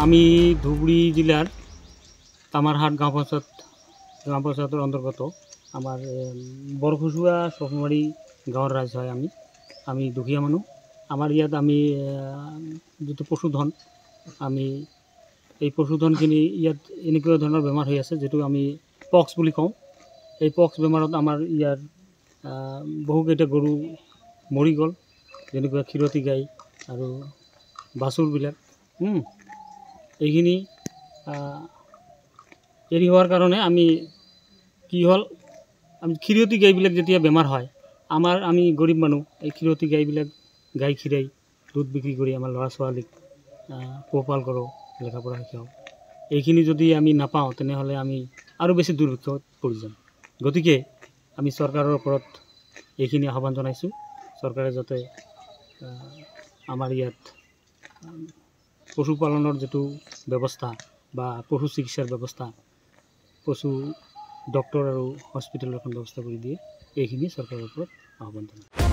আমি ধুবুৰী জিলাৰ তামাৰহাট গাঁও পঞ্চায়তৰ অন্তৰ্গত আমাৰ বৰখুচুৱা চকমাৰী গাঁৱৰ ৰাইজ হয়। আমি দুখীয়া মানুহ। আমাৰ ইয়াত আমি যিটো পশুধন, আমি এই পশুধনখিনি ইয়াত এনেকুৱা ধৰণৰ বেমাৰ হৈ আছে যিটো আমি পক্স বুলি কওঁ। এই পক্স বেমাৰত আমাৰ ইয়াৰ বহুকেইটা গৰু মৰি গ'ল, যেনেকুৱা ক্ষীৰতী গাই আৰু বাছুৰবিলাক। এইখিনি এৰি হোৱাৰ কাৰণে আমি কি হ'ল, আমি ক্ষীৰতী গাইবিলাক যেতিয়া বেমাৰ হয়, আমি গৰীব মানুহ, এই ক্ষীৰতী গাইবিলাক গাই খীৰাই দুধ বিক্ৰী কৰি আমাৰ ল'ৰা ছোৱালীক পোহপাল কৰোঁ, লেখাপঢ়া শিকাওঁ। এইখিনি যদি আমি নাপাওঁ তেনেহ'লে আমি আৰু বেছি দুৰ্ভিক্ষত পৰি যাম। গতিকে আমি চৰকাৰৰ ওপৰত এইখিনি আহ্বান জনাইছোঁ, চৰকাৰে যাতে আমাৰ ইয়াত পশুপালনৰ যিটো ব্যৱস্থা বা পশু চিকিৎসাৰ ব্যৱস্থা, পশু ডক্টৰ আৰু হস্পিটেলৰ এখন ব্যৱস্থা কৰি দিয়ে, এইখিনি চৰকাৰৰ ওপৰত আহ্বান জনাইছোঁ।